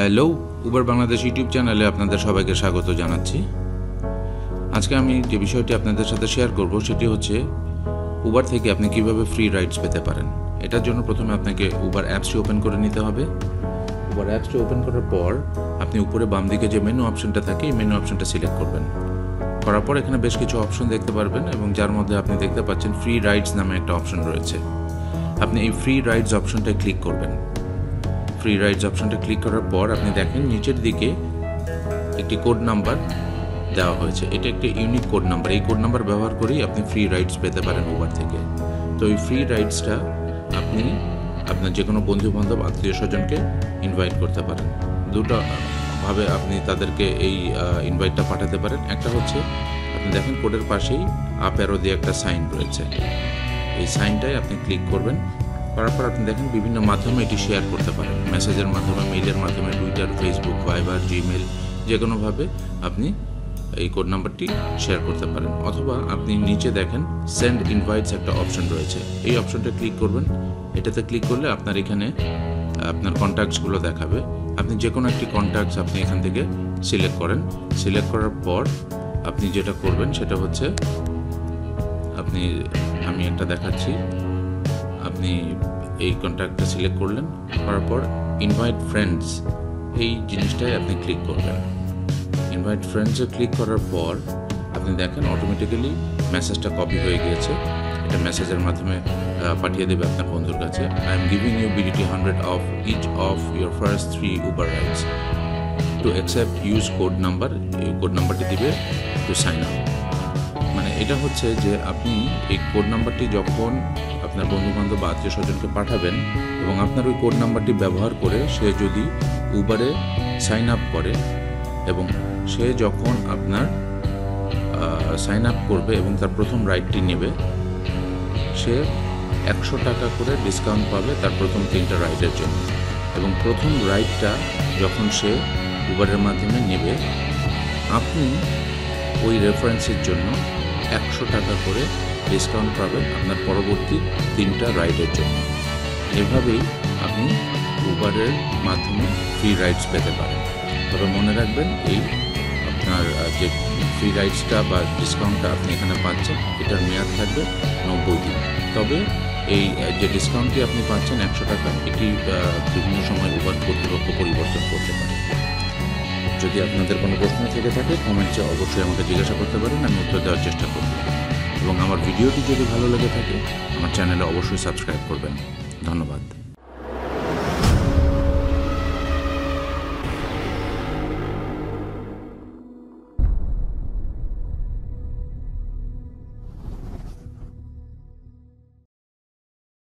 Hello, Uber Bangladesh YouTube চ্যানেলে আপনাদের সবাইকে স্বাগত জানাচ্ছি। আজকে আমি যে বিষয়টি আপনাদের সাথে শেয়ার করব সেটি হচ্ছে উবার থেকে আপনি কিভাবে ফ্রি রাইডস পেতে পারেন। এটার জন্য প্রথমে আপনাকে উবার অ্যাপসটি ওপেন করে নিতে হবে। উবার অ্যাপসটি ওপেন করার পর আপনি উপরে বাম দিকে যে মেনু অপশনটা থাকে এই মেনু অপশনটা সিলেক্ট করবেন। করার পর এখানে বেশ কিছু অপশন দেখতে পারবেন এবং যার মধ্যে আপনি দেখতে পাচ্ছেন ফ্রি রাইডস নামে একটা অপশন রয়েছে। আপনি এই ফ্রি রাইডস অপশনটায় ক্লিক করবেন। ফ্রি রাইডস অপশনটা ক্লিক করার পর আপনি দেখেন নিচের দিকে একটি কোড নাম্বার দেওয়া হয়েছে। এটা একটি ইউনিক কোড নাম্বার। এই কোড নাম্বার ব্যবহার করেই আপনি ফ্রি রাইডস পেতে পারেন উবার থেকে। তো এই ফ্রি রাইডসটা আপনি আপনার যে কোনো বন্ধুবান্ধব আত্মীয় স্বজনকে ইনভাইট করতে পারেন। দুটো ভাবে আপনি তাদেরকে এই ইনভাইটটা পাঠাতে পারেন। একটা হচ্ছে আপনি দেখেন কোডের পাশেই আপ অ্যারো দিয়ে একটা সাইন রয়েছে। এই সাইনটাই আপনি ক্লিক করবেন। করার পর আপনি দেখেন বিভিন্ন মাধ্যমে এটি শেয়ার করতে পারেন। মেসেজের মাধ্যমে, মেইলের মাধ্যমে, টুইটার, ফেসবুক, ভাইবার, জিমেল, যে কোনোভাবে আপনি এই কোড নাম্বারটি শেয়ার করতে পারেন। অথবা আপনি নিচে দেখেন সেন্ড ইনভাইটস একটা অপশন রয়েছে। এই অপশনটা ক্লিক করবেন। এটাতে ক্লিক করলে আপনার এখানে আপনার কন্ট্যাক্টসগুলো দেখাবে। আপনি যে কোনো একটি কন্ট্যাক্টস আপনি এখান থেকে সিলেক্ট করেন। সিলেক্ট করার পর আপনি যেটা করবেন সেটা হচ্ছে আমি একটা দেখাচ্ছি। আপনি এই কন্ট্যাক্টটা সিলেক্ট করলেন, করার পর ইনভাইট ফ্রেন্ডস এই জিনিসটাই আপনি ক্লিক করবেন। ইনভাইট ফ্রেন্ডসে ক্লিক করার পর আপনি দেখেন অটোমেটিক্যালি মেসেজটা কপি হয়ে গিয়েছে। এটা মেসেজের মাধ্যমে পাঠিয়ে দেবে আপনার বন্ধুর কাছে। I am giving you BDT 100 off each of your first 3 Uber rides to accept use code number. এই কোড নাম্বারটি দিবে টু সাইন আপ। মানে এটা হচ্ছে যে আপনি এই কোড নাম্বারটি যখন আপনার বন্ধুবান্ধব বা আত্মীয় স্বজনকে পাঠাবেন এবং আপনার ওই কোড নাম্বারটি ব্যবহার করে সে যদি উবারে সাইন আপ করে এবং সে যখন আপনার সাইন আপ করবে এবং তার প্রথম রাইডটি নেবে, সে 100 টাকা করে ডিসকাউন্ট পাবে তার প্রথম 3টা রাইডের জন্য। এবং প্রথম রাইডটা যখন সে উবারের মাধ্যমে নেবে, আপনি ওই রেফারেন্সের জন্য 100 টাকা করে ডিসকাউন্ট পাবেন আপনার পরবর্তী 3টা রাইডের জন্য। এভাবেই আপনি উবারের মাধ্যমে ফ্রি রাইডস পেতে পারেন। তবে মনে রাখবেন এই আপনার যে ফ্রি রাইডসটা বা ডিসকাউন্টটা আপনি এখানে পাচ্ছেন এটার মেয়াদ থাকবে 90 দিন। তবে এই যে ডিসকাউন্টটি আপনি পাচ্ছেন 100 টাকা, এটি বিভিন্ন সময় উবার কর্তৃপক্ষ পরিবর্তন করতে পারে। যদি আপনাদের কোনো প্রশ্ন থেকে থাকে কমেন্টে অবশ্যই আমাকে জিজ্ঞাসা করতে পারেন, আমি উত্তর দেওয়ার চেষ্টা করব। এবং আমার ভিডিওটি যদি ভালো লেগে থাকে আমার চ্যানেলে অবশ্যই সাবস্ক্রাইব করবেন। ধন্যবাদ।